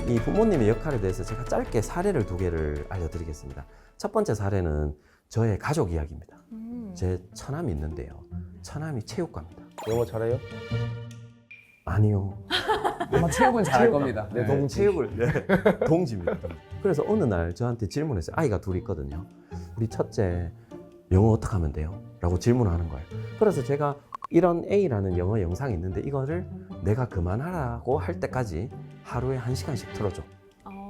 이 부모님의 역할에 대해서 제가 짧게 사례를 2개를 알려드리겠습니다. 첫 번째 사례는 저의 가족 이야기입니다. 제 처남이 있는데요. 처남이 체육과입니다. 영어 잘해요? 아니요. 아마 체육은 잘할 겁니다. 네, 동지. 체육을 동지입니다. 동지. 그래서 어느 날 저한테 질문했어요. 아이가 둘 있거든요. 우리 첫째 영어 어떻게 하면 돼요? 라고 질문하는 거예요. 그래서 제가 이런 A라는 영어 영상이 있는데 이거를 내가 그만하라고 할 때까지 하루에 1시간씩 틀어줘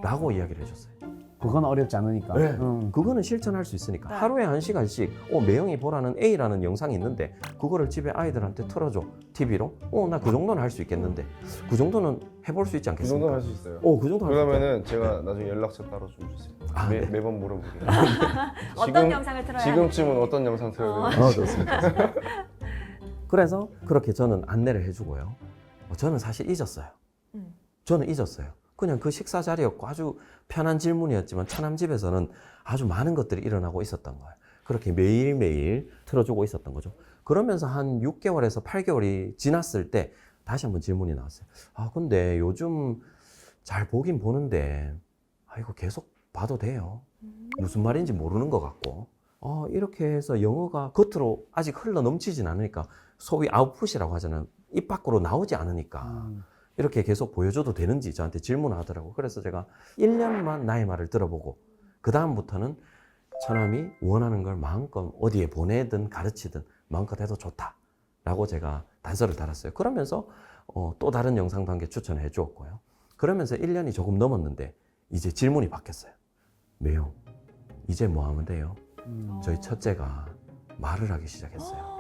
라고 이야기를 해줬어요. 그건 어렵지 않으니까. 네. 그거는 실천할 수 있으니까 네. 하루에 1시간씩 매영이 보라는 A라는 영상이 있는데 그거를 집에 아이들한테 틀어줘 TV로. 나 그 정도는 할 수 있겠는데 그 정도는 해볼 수 있지 그 정도는 않겠습니까? 할 수 있어요. 그 정도 할 수 그러면은 제가 나중에 연락처 따로 좀 주세요. 아, 네. 매번 물어보게. 어떤 영상을 틀어야 지금쯤은 어떤 영상 틀어야 되나? 좋습니다. 그래서 그렇게 저는 안내를 해주고요. 저는 사실 잊었어요. 저는 잊었어요. 그냥 그 식사 자리였고 아주 편한 질문이었지만 처남 집에서는 아주 많은 것들이 일어나고 있었던 거예요. 그렇게 매일매일 틀어주고 있었던 거죠. 그러면서 한 6개월에서 8개월이 지났을 때 다시 한번 질문이 나왔어요. 근데 요즘 잘 보긴 보는데 이거 계속 봐도 돼요? 무슨 말인지 모르는 것 같고 이렇게 해서 영어가 겉으로 아직 흘러 넘치진 않으니까 소위 아웃풋이라고 하잖아요. 입 밖으로 나오지 않으니까 이렇게 계속 보여줘도 되는지 저한테 질문하더라고요. 그래서 제가 1년만 나의 말을 들어보고 그 다음부터는 처남이 원하는 걸 마음껏 어디에 보내든 가르치든 마음껏 해도 좋다라고 제가 단서를 달았어요. 그러면서 또 다른 영상도 한 개 추천해 주었고요. 그러면서 1년이 조금 넘었는데 이제 질문이 바뀌었어요. 매형, 이제 뭐 하면 돼요? 저희 첫째가 말을 하기 시작했어요.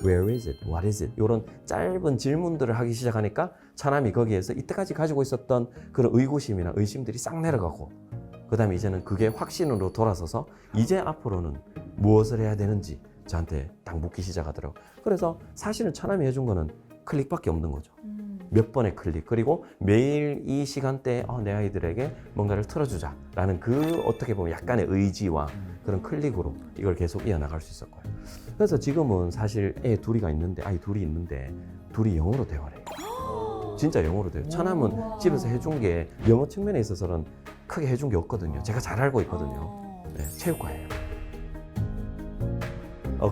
Where is it? What is it? 이런 짧은 질문들을 하기 시작하니까 처남이 거기에서 이때까지 가지고 있었던 그런 의구심이나 의심들이 싹 내려가고 그 다음에 이제는 그게 확신으로 돌아서서 이제 앞으로는 무엇을 해야 되는지 저한테 딱 묻기 시작하더라고요. 그래서 사실은 처남이 해준 거는 클릭밖에 없는 거죠. 몇 번의 클릭, 그리고 매일 이 시간대에 내 아이들에게 뭔가를 틀어주자라는 그 어떻게 보면 약간의 의지와 그런 클릭으로 이걸 계속 이어나갈 수 있었고요. 그래서 지금은 사실 아이 둘이 있는데 둘이 영어로 대화를 해요. 진짜 영어로 돼요. 처남은 집에서 해준 게 영어 측면에 있어서는 크게 해준 게 없거든요. 제가 잘 알고 있거든요. 네, 체육과예요.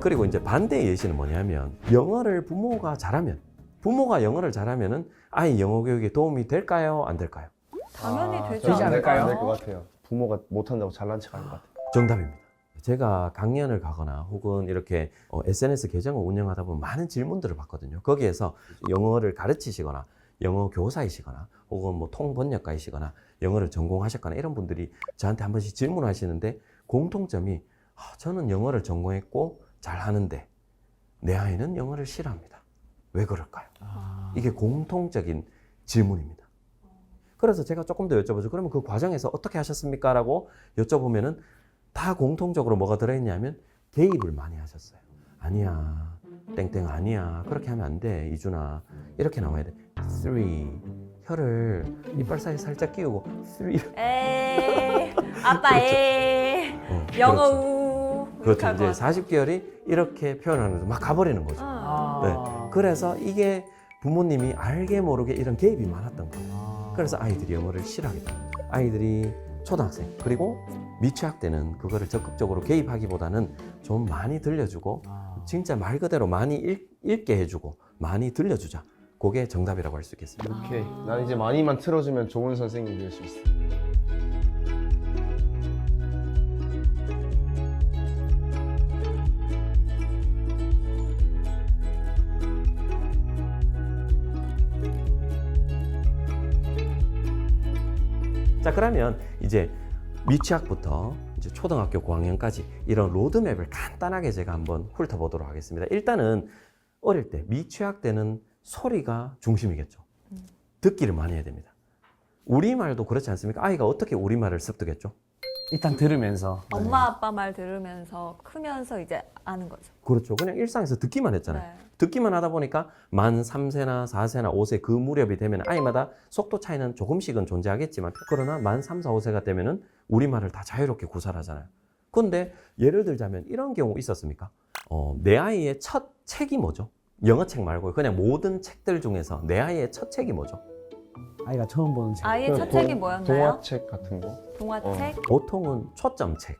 그리고 이제 반대의 예시는 뭐냐면 부모가 영어를 잘하면은 아이 영어 교육에 도움이 될까요? 안 될까요? 당연히 되지 되지 않을까요? 안될 것 같아요. 부모가 못한다고 잘난 척하는 것 같아요. 정답입니다. 제가 강연을 가거나 혹은 이렇게 SNS 계정을 운영하다 보면 많은 질문들을 받거든요. 거기에서 영어를 가르치시거나 영어 교사이시거나 혹은 뭐 통번역가이시거나 영어를 전공하셨거나 이런 분들이 저한테 한 번씩 질문하시는데 공통점이 저는 영어를 전공했고 잘하는데 내 아이는 영어를 싫어합니다. 왜 그럴까요? 이게 공통적인 질문입니다. 그래서 제가 조금 더 여쭤보죠. 그러면 그 과정에서 어떻게 하셨습니까? 라고 여쭤보면은 다 공통적으로 뭐가 들어있냐면 개입을 많이 하셨어요. 아니야, 땡땡 아니야. 그렇게 하면 안 돼, 이준아. 이렇게 나와야 돼. 3. 혀를 이빨 사이에 살짝 끼우고 3. 에이, 아빠 에이, 영어 우. 그렇죠. 이제 40개월이 이렇게 표현하면서 막 가버리는 거죠. 네. 그래서 이게 부모님이 알게 모르게 이런 개입이 많았던 거예요. 그래서 아이들이 영어를 싫어하게 됩니다. 아이들이 초등학생 그리고 미취학 때는 그거를 적극적으로 개입하기보다는 좀 많이 들려주고 진짜 말 그대로 많이 읽게 해주고 많이 들려주자. 그게 정답이라고 할 수 있겠습니다. 오케이. 난 이제 많이만 틀어주면 좋은 선생님이 될 수 있어. 자, 그러면 이제 미취학부터 이제 초등학교 고학년까지 이런 로드맵을 간단하게 제가 한번 훑어보도록 하겠습니다. 일단은 어릴 때, 미취학 때는 소리가 중심이겠죠. 듣기를 많이 해야 됩니다. 우리말도 그렇지 않습니까? 아이가 어떻게 우리말을 습득했죠? 일단 들으면서. 엄마 아빠 말 들으면서 크면서 이제 아는 거죠. 그렇죠. 그냥 일상에서 듣기만 했잖아요. 네. 듣기만 하다 보니까 만 3세나 4세나 5세 그 무렵이 되면 아이마다 속도 차이는 조금씩은 존재하겠지만 그러나 만 3, 4, 5세가 되면은 우리말을 다 자유롭게 구사하잖아요. 근데 예를 들자면 이런 경우 있었습니까? 내 아이의 첫 책이 뭐죠? 영어책 말고 그냥 모든 책들 중에서 내 아이의 첫 책이 뭐죠? 아이가 처음 보는 책. 아이의 첫 책이 뭐였나요? 동화책 같은 거? 동화책? 보통은 초점책.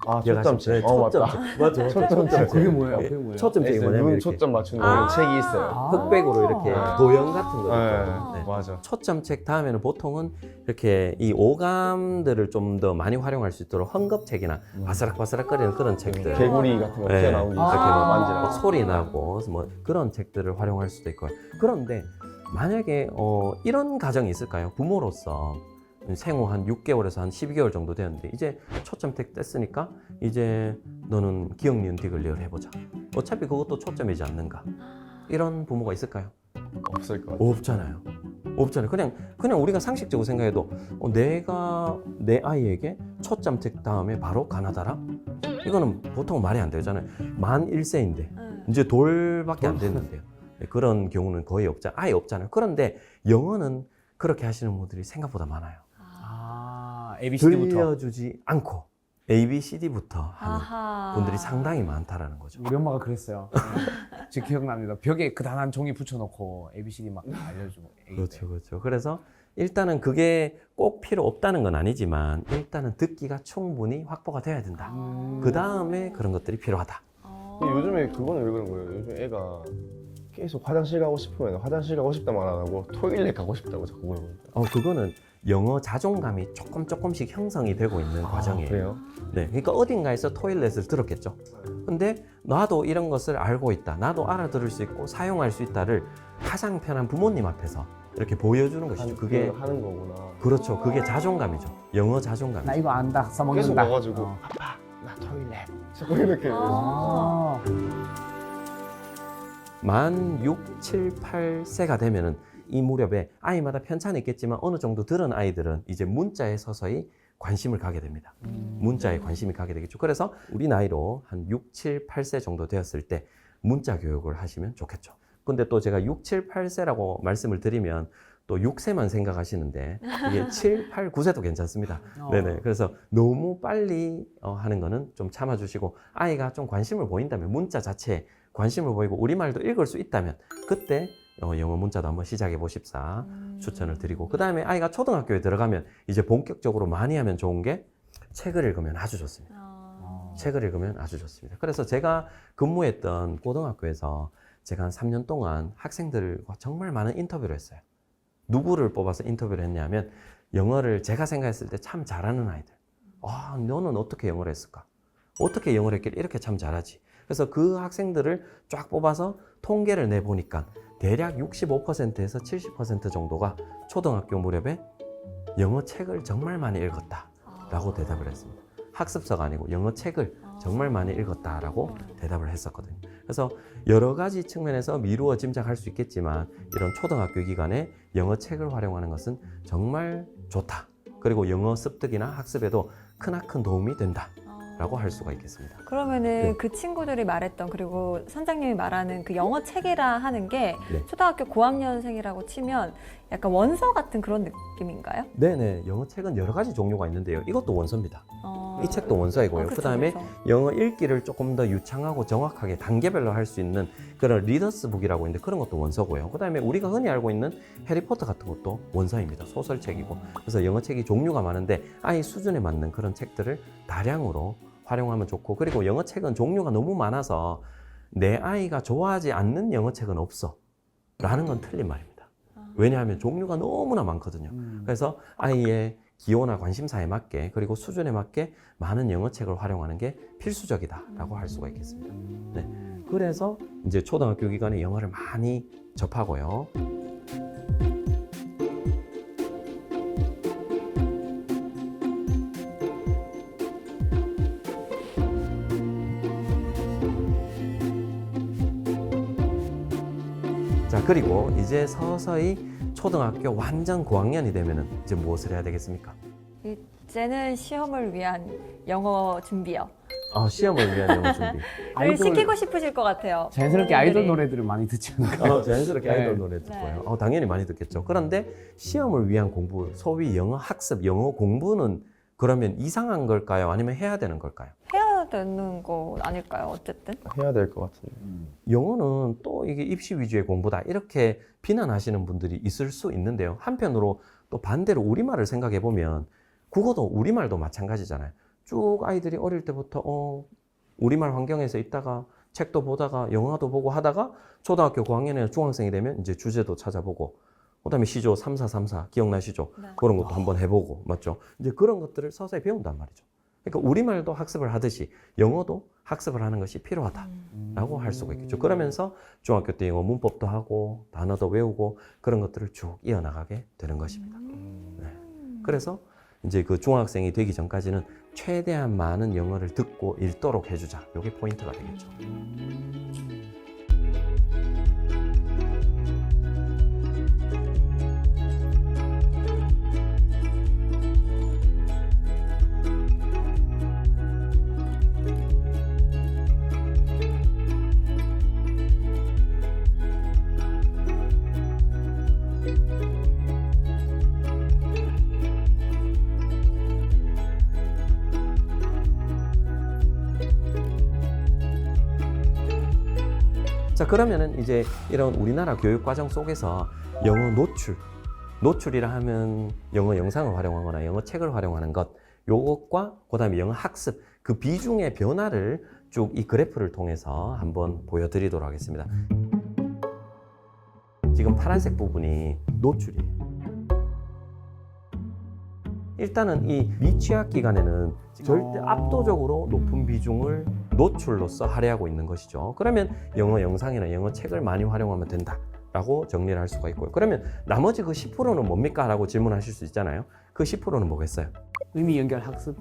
아, 여러 가지- 초점책. 네, 맞다. 초점책. 맞죠. 초점책. 그게 뭐예요? 예, 그게 뭐예요? 초점책이 뭐냐면 눈 이렇게 초점 맞추는 아. 책이 있어요. 흑백으로 이렇게 아. 도형 같은 거. 네, 네. 맞아. 초점책 다음에는 보통은 이렇게 이 오감들을 좀 더 많이 활용할 수 있도록 헝겊책이나 바스락바스락거리는 그런 책들. 개구리 같은 거 네. 튀어나오는 게 아. 이렇게 막 만지라고. 막 소리 나고 뭐 그런 책들을 활용할 수도 있고요. 그런데 만약에 이런 가정이 있을까요? 부모로서 생후 한 6개월에서 한 12개월 정도 되었는데 이제 초점택 뗐으니까 이제 너는 기억 니은 디귿 리을 해보자. 어차피 그것도 초점이지 않는가? 이런 부모가 있을까요? 없을 것 같아요. 없잖아요. 그냥 우리가 상식적으로 생각해도 내가 내 아이에게 초점택 다음에 바로 가나다라? 이거는 보통 말이 안 되잖아요. 만 1세인데 이제 돌밖에 안 됐는데요. 그런 경우는 거의 아예 없잖아요. 그런데 영어는 그렇게 하시는 분들이 생각보다 많아요. 아, ABCD부터. 들려주지 않고 ABCD부터 하는 아하. 분들이 상당히 많다라는 거죠. 우리 엄마가 그랬어요. 네. 제 기억납니다. 벽에 그 단한 종이 붙여놓고 ABCD 막 알려주고. 애기 때. 그렇죠. 그래서 일단은 그게 꼭 필요 없다는 건 아니지만 일단은 듣기가 충분히 확보가 돼야 된다. 그 다음에 그런 것들이 필요하다. 근데 요즘에 그거는 왜 그런 거예요? 요즘 애가 계속 화장실 가고 싶으면 화장실 가고 싶다 말 안 하고 토일렛 가고 싶다고 자꾸 물어보니까. 그거는 영어 자존감이 조금씩 형성이 되고 있는 과정이에요. 그래요? 네, 그러니까 어딘가에서 토일렛을 들었겠죠. 근데 나도 이런 것을 알고 있다, 나도 알아들을 수 있고 사용할 수 있다를 가장 편한 부모님 앞에서 이렇게 보여주는 것이죠. 그게 하는 거구나. 그렇죠. 그게 자존감이죠. 영어 자존감. 나 이거 안다. 계속 써먹는다. 와가지고 어. 아빠 나 토일렛 자꾸 이렇게 아. 만 6, 7, 8세가 되면은 이 무렵에 아이마다 편차는 있겠지만 어느 정도 들은 아이들은 이제 문자에 서서히 관심을 가게 됩니다. 문자에 관심이 가게 되겠죠. 그래서 우리 나이로 한 6, 7, 8세 정도 되었을 때 문자 교육을 하시면 좋겠죠. 근데 또 제가 6, 7, 8세라고 말씀을 드리면 또 6세만 생각하시는데 이게 7, 8, 9세도 괜찮습니다. 네네. 그래서 너무 빨리 하는 거는 좀 참아주시고 아이가 좀 관심을 보인다면 문자 자체에 관심을 보이고 우리말도 읽을 수 있다면 그때 영어 문자도 한번 시작해 보십사 추천을 드리고 그 다음에 아이가 초등학교에 들어가면 이제 본격적으로 많이 하면 좋은 게 책을 읽으면 아주 좋습니다. 책을 읽으면 아주 좋습니다. 그래서 제가 근무했던 고등학교에서 제가 한 3년 동안 학생들과 정말 많은 인터뷰를 했어요. 누구를 뽑아서 인터뷰를 했냐면 영어를 제가 생각했을 때 참 잘하는 아이들. 너는 어떻게 영어를 했을까? 어떻게 영어를 했길래 이렇게 참 잘하지? 그래서 그 학생들을 쫙 뽑아서 통계를 내보니까 대략 65%에서 70% 정도가 초등학교 무렵에 영어 책을 정말 많이 읽었다라고 대답을 했습니다. 학습서가 아니고 영어 책을 정말 많이 읽었다라고 대답을 했었거든요. 그래서 여러 가지 측면에서 미루어 짐작할 수 있겠지만 이런 초등학교 기간에 영어 책을 활용하는 것은 정말 좋다. 그리고 영어 습득이나 학습에도 크나큰 도움이 된다라고 할 수가 있겠습니다. 그러면은 네. 그 친구들이 말했던 그리고 선생님이 말하는 그 영어 책이라 하는 게 네. 초등학교 고학년생이라고 치면 약간 원서 같은 그런 느낌인가요? 네네, 영어 책은 여러 가지 종류가 있는데요. 이것도 원서입니다. 이 책도 원서이고요. 그쵸, 그 다음에 그쵸. 영어 읽기를 조금 더 유창하고 정확하게 단계별로 할 수 있는 그런 리더스 북이라고 있는데 그런 것도 원서고요. 그 다음에 우리가 흔히 알고 있는 해리포터 같은 것도 원서입니다. 소설책이고. 그래서 영어 책이 종류가 많은데 아이 수준에 맞는 그런 책들을 다량으로 활용하면 좋고 그리고 영어 책은 종류가 너무 많아서 내 아이가 좋아하지 않는 영어 책은 없어 라는 건 틀린 말입니다. 왜냐하면 종류가 너무나 많거든요. 그래서 아이의 기호나 관심사에 맞게 그리고 수준에 맞게 많은 영어 책을 활용하는 게 필수적이다라고 할 수가 있겠습니다. 네. 그래서 이제 초등학교 기간에 영어를 많이 접하고요. 자, 그리고 이제 서서히 초등학교 완전 고학년이 되면은 이제 무엇을 해야 되겠습니까? 이제는 시험을 위한 영어 준비요. 시험을 위한 영어 준비. 를 시키고 싶으실 것 같아요. 자연스럽게 아이돌 부모님들이. 노래들을 많이 듣지 않을까요? 자연스럽게 네. 아이돌 노래 듣고요. 당연히 많이 듣겠죠. 그런데 시험을 위한 공부, 소위 영어 학습, 영어 공부는 그러면 이상한 걸까요? 아니면 해야 되는 걸까요? 해야 되는 거 아닐까요? 어쨌든. 해야 될 것 같은데. 영어는 또 이게 입시 위주의 공부다 이렇게 비난하시는 분들이 있을 수 있는데요. 한편으로 또 반대로 우리말을 생각해 보면 국어도 우리말도 마찬가지잖아요. 쭉 아이들이 어릴 때부터 우리말 환경에서 있다가 책도 보다가 영화도 보고 하다가 초등학교 고학년이나 중학생이 되면 이제 주제도 찾아보고 그다음에 시조 3434 기억나시죠? 네. 그런 것도 한번 해보고 맞죠? 이제 그런 것들을 서서히 배운단 말이죠. 그러니까 우리말도 학습을 하듯이 영어도 학습을 하는 것이 필요하다라고 할 수가 있겠죠. 그러면서 중학교 때 영어 문법도 하고 단어도 외우고 그런 것들을 쭉 이어나가게 되는 것입니다. 네. 그래서 이제 그 중학생이 되기 전까지는 최대한 많은 영어를 듣고 읽도록 해주자. 이게 포인트가 되겠죠. 자, 그러면은 이제 이런 우리나라 교육 과정 속에서 영어 노출이라 하면 영어 영상을 활용하거나 영어 책을 활용하는 것, 요것과 그다음에 영어 학습, 그 비중의 변화를 쭉 이 그래프를 통해서 한번 보여드리도록 하겠습니다. 지금 파란색 부분이 노출이에요. 일단은 이 미취학 기간에는 절대 압도적으로 높은 비중을 노출로서 할애하고 있는 것이죠. 그러면 영어 영상이나 영어 책을 많이 활용하면 된다라고 정리를 할 수가 있고요. 그러면 나머지 그 10%는 뭡니까? 라고 질문하실 수 있잖아요. 그 10%는 뭐겠어요? 의미 연결 학습.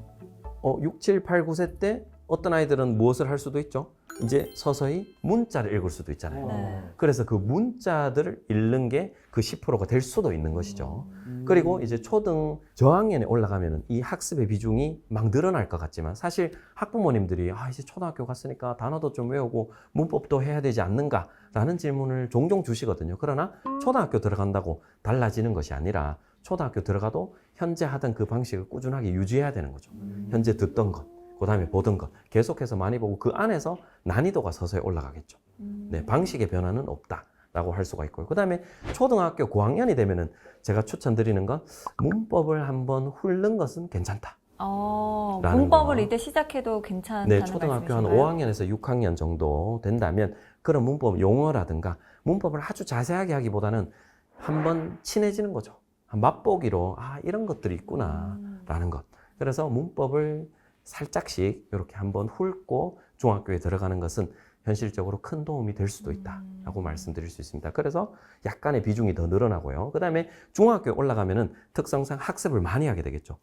6, 7, 8, 9세 때 어떤 아이들은 무엇을 할 수도 있죠? 이제 서서히 문자를 읽을 수도 있잖아요. 네. 그래서 그 문자들을 읽는 게 그 10%가 될 수도 있는 것이죠. 그리고 이제 초등 저학년에 올라가면은 이 학습의 비중이 막 늘어날 것 같지만 사실 학부모님들이 이제 초등학교 갔으니까 단어도 좀 외우고 문법도 해야 되지 않는가라는 질문을 종종 주시거든요. 그러나 초등학교 들어간다고 달라지는 것이 아니라 초등학교 들어가도 현재 하던 그 방식을 꾸준하게 유지해야 되는 거죠. 현재 듣던 것, 그 다음에 보던 것 계속해서 많이 보고 그 안에서 난이도가 서서히 올라가겠죠. 네, 방식의 변화는 없다라고 할 수가 있고요. 그 다음에 초등학교 고학년이 되면은 제가 추천드리는 건 문법을 한번 훑는 것은 괜찮다. 라는 문법을 거. 이때 시작해도 괜찮다는 네, 초등학교 한 말씀이신가요? 5학년에서 6학년 정도 된다면 그런 문법 용어라든가 문법을 아주 자세하게 하기보다는 한번 친해지는 거죠. 맛보기로 이런 것들이 있구나라는 것. 그래서 문법을 살짝씩 이렇게 한번 훑고 중학교에 들어가는 것은 현실적으로 큰 도움이 될 수도 있다라고 말씀드릴 수 있습니다. 그래서 약간의 비중이 더 늘어나고요. 그 다음에 중학교에 올라가면은 특성상 학습을 많이 하게 되겠죠.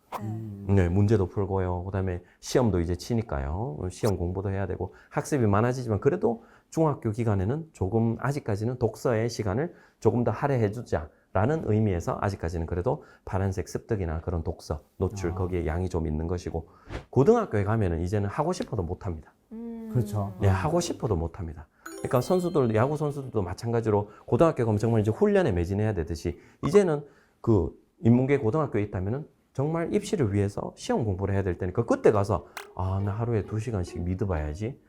네, 문제도 풀고요. 그 다음에 시험도 이제 치니까요. 시험 공부도 해야 되고 학습이 많아지지만 그래도 중학교 기간에는 조금 아직까지는 독서의 시간을 조금 더 할애해주자. 라는 의미에서 아직까지는 그래도 파란색 습득이나 그런 독서, 노출 거기에 양이 좀 있는 것이고 고등학교에 가면은 이제는 하고 싶어도 못합니다. 그렇죠. 네, 하고 싶어도 못합니다. 그러니까 선수들, 야구 선수들도 마찬가지로 고등학교 가면 정말 이제 훈련에 매진해야 되듯이 이제는 그 인문계 고등학교에 있다면은 정말 입시를 위해서 시험 공부를 해야 될 때니까 그때 가서 나 하루에 2시간씩 미드 봐야지.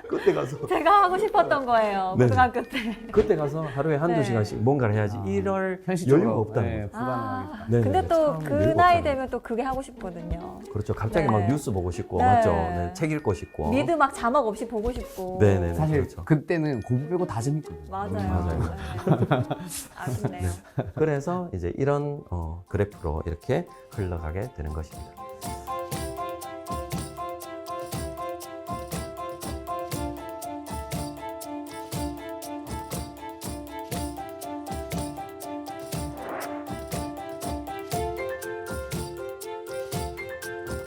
그때 가서 제가 하고 싶었던 거예요. 네. 고등학교 때. 그때 가서 하루에 한두 네. 시간씩 뭔가를 해야지 이럴 현실적으로 여유가 없다는 네, 거죠. 불가능하겠다. 네, 근데 네, 또 참 그 여유가 나이 없다는 되면 또 그게 하고 싶거든요. 그렇죠. 갑자기 네. 막 뉴스 보고 싶고 네. 맞죠. 네, 책 읽고 싶고. 미드 막 자막 없이 보고 싶고. 네네. 사실 그렇죠. 그때는 공부 빼고 다 재밌거든요. 맞아요. 맞아요. 네. 아쉽네요. 그래서 이제 이런 그래프로 이렇게 흘러가게 되는 것입니다.